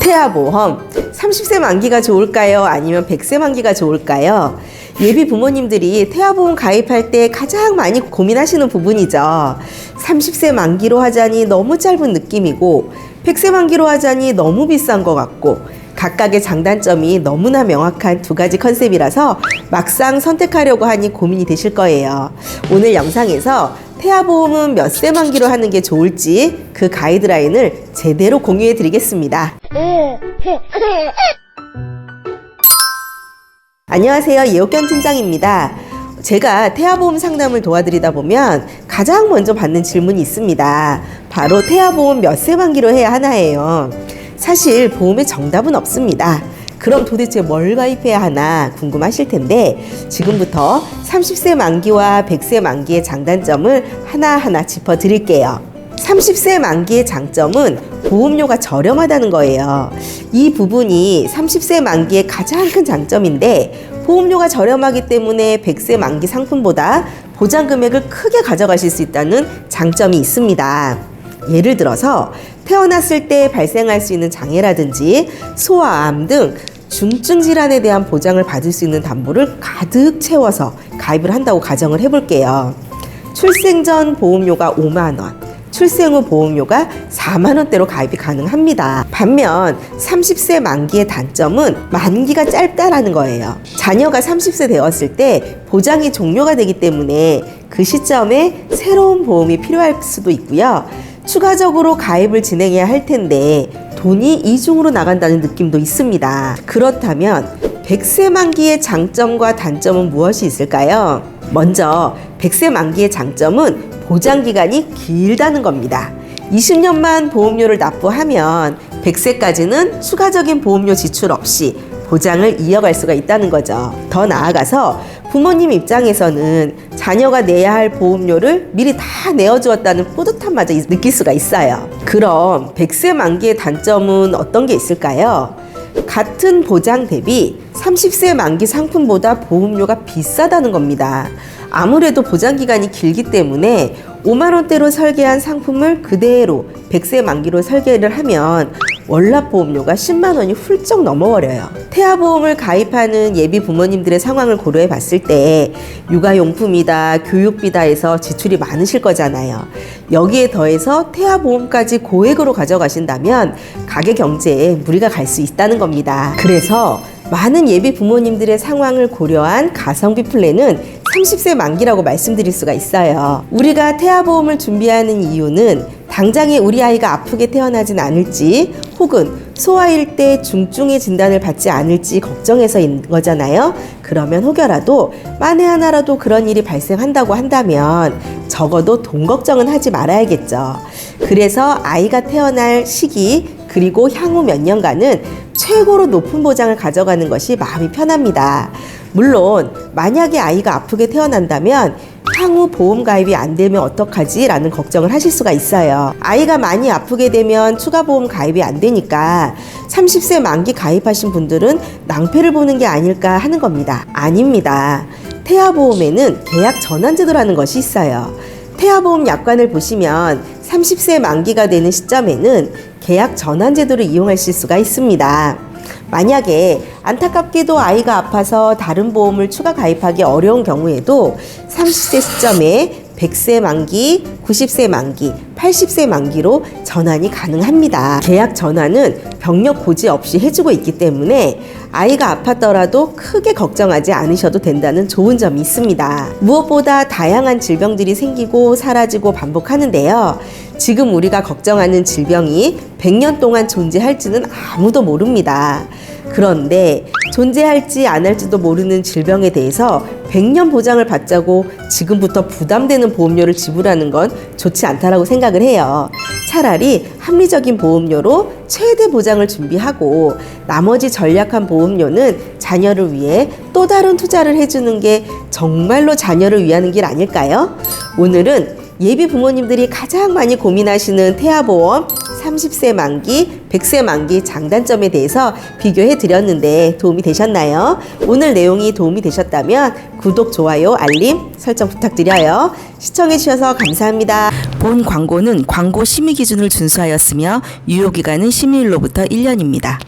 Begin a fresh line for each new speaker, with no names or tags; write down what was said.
태아보험 30세 만기가 좋을까요? 아니면 100세 만기가 좋을까요? 예비 부모님들이 태아보험 가입할 때 가장 많이 고민하시는 부분이죠. 30세 만기로 하자니 너무 짧은 느낌이고 100세 만기로 하자니 너무 비싼 것 같고 각각의 장단점이 너무나 명확한 두 가지 컨셉이라서 막상 선택하려고 하니 고민이 되실 거예요. 오늘 영상에서 태아보험은 몇 세 만기로 하는 게 좋을지 그 가이드라인을 제대로 공유해 드리겠습니다. 안녕하세요. 예옥견 팀장입니다. 제가 태아보험 상담을 도와드리다 보면 가장 먼저 받는 질문이 있습니다. 바로 태아보험 몇 세 만기로 해야 하나예요. 사실 보험의 정답은 없습니다. 그럼 도대체 뭘 가입해야 하나 궁금하실 텐데 지금부터 30세 만기와 100세 만기의 장단점을 하나하나 짚어드릴게요. 30세 만기의 장점은 보험료가 저렴하다는 거예요. 이 부분이 30세 만기의 가장 큰 장점인데 보험료가 저렴하기 때문에 100세 만기 상품보다 보장 금액을 크게 가져가실 수 있다는 장점이 있습니다. 예를 들어서 태어났을 때 발생할 수 있는 장애라든지 소아암 등 중증 질환에 대한 보장을 받을 수 있는 담보를 가득 채워서 가입을 한다고 가정을 해볼게요. 출생 전 보험료가 5만 원, 출생 후 보험료가 4만 원대로 가입이 가능합니다. 반면 30세 만기의 단점은 만기가 짧다라는 거예요. 자녀가 30세 되었을 때 보장이 종료가 되기 때문에 그 시점에 새로운 보험이 필요할 수도 있고요. 추가적으로 가입을 진행해야 할 텐데 돈이 이중으로 나간다는 느낌도 있습니다. 그렇다면 100세 만기의 장점과 단점은 무엇이 있을까요? 먼저 100세 만기의 장점은 보장기간이 길다는 겁니다. 20년만 보험료를 납부하면 100세까지는 추가적인 보험료 지출 없이 보장을 이어갈 수가 있다는 거죠. 더 나아가서 부모님 입장에서는 자녀가 내야 할 보험료를 미리 다 내어주었다는 뿌듯함마저 느낄 수가 있어요. 그럼 100세 만기의 단점은 어떤 게 있을까요? 같은 보장 대비 30세 만기 상품보다 보험료가 비싸다는 겁니다. 아무래도 보장기간이 길기 때문에 5만 원대로 설계한 상품을 그대로 100세 만기로 설계를 하면 월납보험료가 10만 원이 훌쩍 넘어버려요. 태아보험을 가입하는 예비 부모님들의 상황을 고려해 봤을 때 육아용품이다, 교육비다 해서 지출이 많으실 거잖아요. 여기에 더해서 태아보험까지 고액으로 가져가신다면 가계 경제에 무리가 갈 수 있다는 겁니다. 그래서 많은 예비 부모님들의 상황을 고려한 가성비 플랜은 30세 만기라고 말씀드릴 수가 있어요. 우리가 태아보험을 준비하는 이유는 당장에 우리 아이가 아프게 태어나진 않을지 혹은 소아일 때 중증의 진단을 받지 않을지 걱정해서인 거잖아요. 그러면 혹여라도 만에 하나라도 그런 일이 발생한다고 한다면 적어도 돈 걱정은 하지 말아야겠죠. 그래서 아이가 태어날 시기 그리고 향후 몇 년간은 최고로 높은 보장을 가져가는 것이 마음이 편합니다. 물론 만약에 아이가 아프게 태어난다면 향후 보험 가입이 안 되면 어떡하지? 라는 걱정을 하실 수가 있어요. 아이가 많이 아프게 되면 추가 보험 가입이 안 되니까 30세 만기 가입하신 분들은 낭패를 보는 게 아닐까 하는 겁니다. 아닙니다. 태아보험에는 계약 전환제도라는 것이 있어요. 태아보험 약관을 보시면 30세 만기가 되는 시점에는 계약 전환제도를 이용하실 수가 있습니다. 만약에 안타깝게도 아이가 아파서 다른 보험을 추가 가입하기 어려운 경우에도 30세 시점에 100세 만기, 90세 만기, 80세 만기로 전환이 가능합니다. 계약 전환은 병력 고지 없이 해주고 있기 때문에 아이가 아팠더라도 크게 걱정하지 않으셔도 된다는 좋은 점이 있습니다. 무엇보다 다양한 질병들이 생기고 사라지고 반복하는데요. 지금 우리가 걱정하는 질병이 100년 동안 존재할지는 아무도 모릅니다. 그런데 존재할지 안 할지도 모르는 질병에 대해서 100년 보장을 받자고 지금부터 부담되는 보험료를 지불하는 건 좋지 않다라고 생각을 해요. 차라리 합리적인 보험료로 최대 보장을 준비하고 나머지 전략한 보험료는 자녀를 위해 또 다른 투자를 해주는 게 정말로 자녀를 위하는 길 아닐까요? 오늘은 예비 부모님들이 가장 많이 고민하시는 태아보험 30세 만기, 100세 만기 장단점에 대해서 비교해 드렸는데 도움이 되셨나요? 오늘 내용이 도움이 되셨다면 구독, 좋아요, 알림 설정 부탁드려요. 시청해 주셔서 감사합니다.
본 광고는 광고 심의 기준을 준수하였으며 유효기간은 심의일로부터 1년입니다.